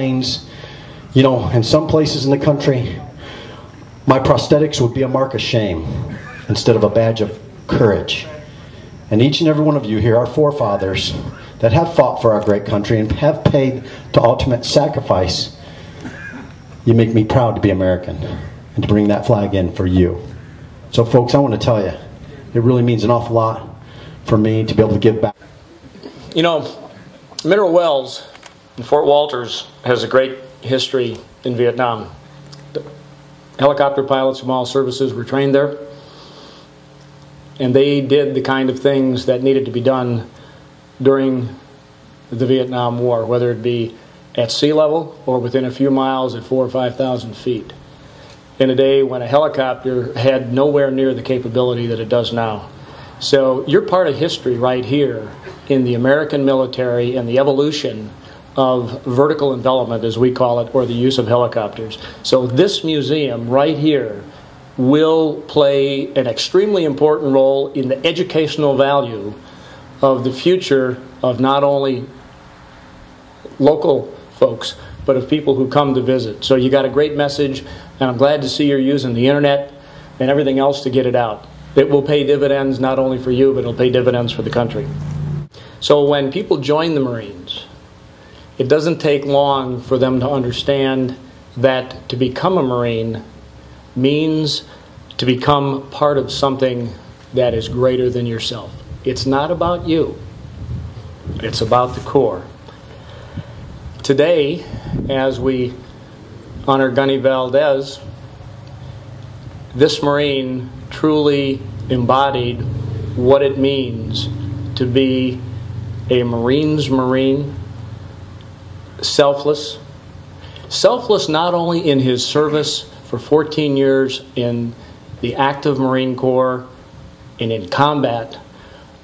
Marines. You know, in some places in the country, my prosthetics would be a mark of shame instead of a badge of courage. And each and every one of you here are forefathers that have fought for our great country and have paid the ultimate sacrifice. You make me proud to be American and to bring that flag in for you. So folks, I want to tell you, it really means an awful lot for me to be able to give back. You know, Mineral Wells in Fort Walters has a great history in Vietnam. The helicopter pilots from all services were trained there, and they did the kind of things that needed to be done during the Vietnam War, whether it be at sea level or within a few miles at 4,000 or 5,000 feet, in a day when a helicopter had nowhere near the capability that it does now. So you're part of history right here in the American military and the evolution of vertical envelopment, as we call it, or the use of helicopters. So this museum right here will play an extremely important role in the educational value of the future of not only local folks, but of people who come to visit. So you got a great message, and I'm glad to see you're using the internet and everything else to get it out. It will pay dividends not only for you, but it'll pay dividends for the country. So when people join the Marines, it doesn't take long for them to understand that to become a Marine means to become part of something that is greater than yourself. It's not about you. It's about the Corps. Today, as we honor Enrique Valdez, this Marine truly embodied what it means to be a Marine's Marine, selfless. Selfless not only in his service for 14 years in the active Marine Corps and in combat,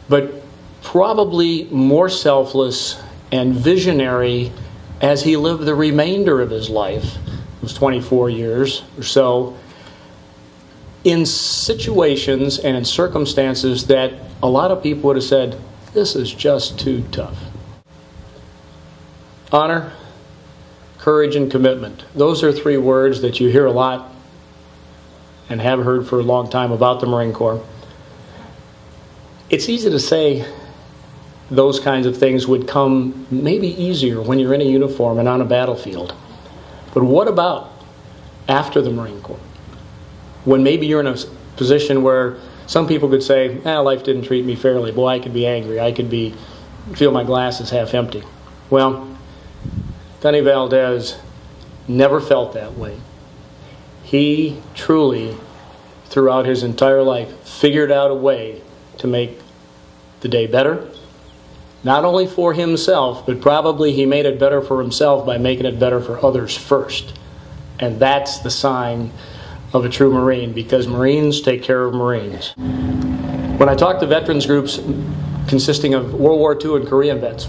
but probably more selfless and visionary as he lived the remainder of his life, it was 24 years or so, in situations and in circumstances that a lot of people would have said, this is just too tough. Honor, courage, and commitment. Those are three words that you hear a lot and have heard for a long time about the Marine Corps. It's easy to say those kinds of things would come maybe easier when you're in a uniform and on a battlefield. But what about after the Marine Corps? When maybe you're in a position where some people could say, life didn't treat me fairly. Boy, I could be angry. I could feel my glass is half empty. Well, Enrique Valdez never felt that way. He truly, throughout his entire life, figured out a way to make the day better. Not only for himself, but probably he made it better for himself by making it better for others first. And that's the sign of a true Marine, because Marines take care of Marines. When I talk to veterans groups consisting of World War II and Korean vets,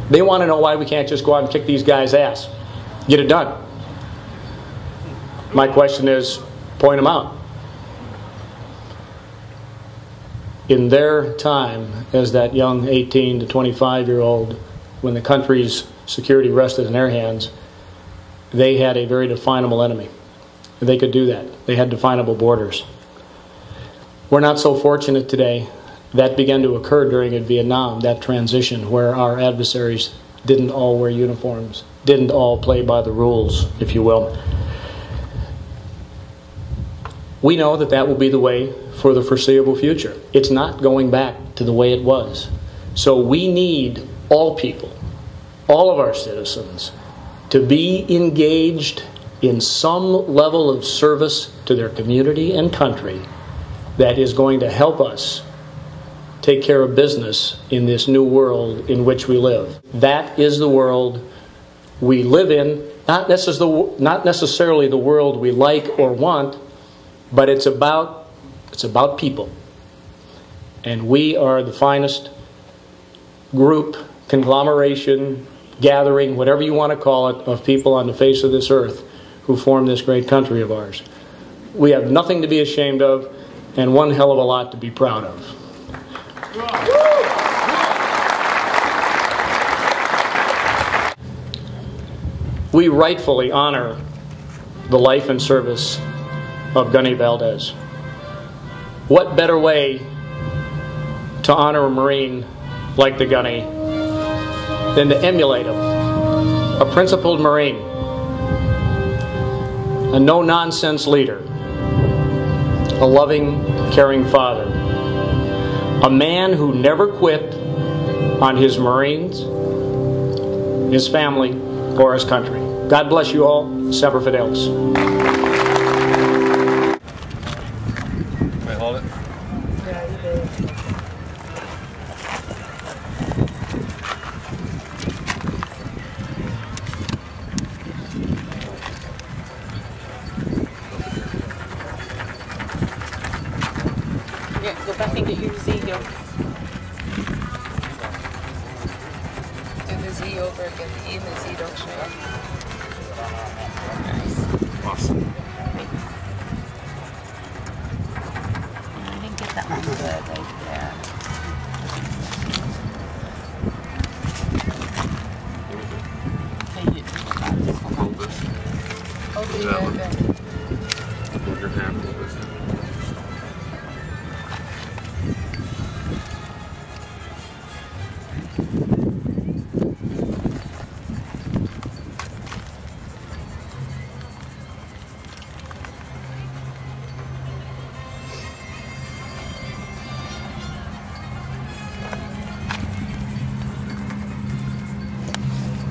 they want to know why we can't just go out and kick these guys' ass. Get it done. My question is, point them out. In their time as that young 18 to 25-year-old, when the country's security rested in their hands, they had a very definable enemy. They could do that. They had definable borders. We're not so fortunate today. That began to occur during Vietnam, that transition where our adversaries didn't all wear uniforms, didn't all play by the rules, if you will. We know that that will be the way for the foreseeable future. It's not going back to the way it was. So we need all people, all of our citizens, to be engaged in some level of service to their community and country that is going to help us take care of business in this new world in which we live. That is the world we live in, not necessarily the world we like or want, but it's about people. And we are the finest group, conglomeration, gathering, whatever you want to call it, of people on the face of this earth who form this great country of ours. We have nothing to be ashamed of and one hell of a lot to be proud of. we rightfully honor the life and service of Gunny Valdez. What better way to honor a Marine like the Gunny than to emulate him? A principled Marine, a no-nonsense leader, a loving, caring father, a man who never quit on his Marines, his family, or his country. God bless you all. Semper Fidelis. Can I hold it? Yeah, you did. Yeah, go back and get your Z here. Do the Z over again. The E and the Z don't show up. Nice. Awesome. I didn't get that one good right there. Okay, That one. good. Move your hand a little bit.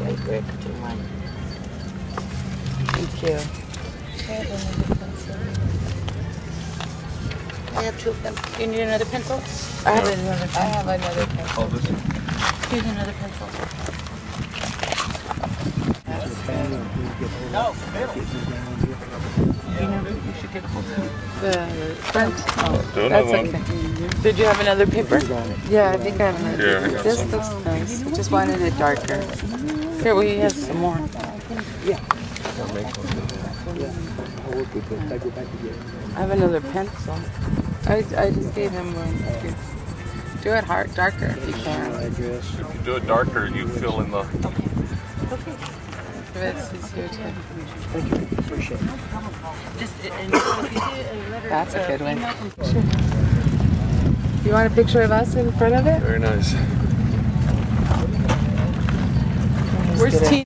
Great work, everyone. Thank you. I have two of them. Do you need another pencil? I have another pencil. I have another pencil. Oh, this one. Here's another pencil. You should get the front. Oh, Do that's another one. okay. Did you have another paper? Yeah, I think I have another. Here, I got This some. looks nice. I just wanted it darker. Here, we have some more. I have another pencil. I just gave him one. Do it hard, darker if you can. If you do it darker, you fill in the... This is here too. Thank you. Appreciate it. That's a good one. Sure. You want a picture of us in front of it? Very nice. Where's T?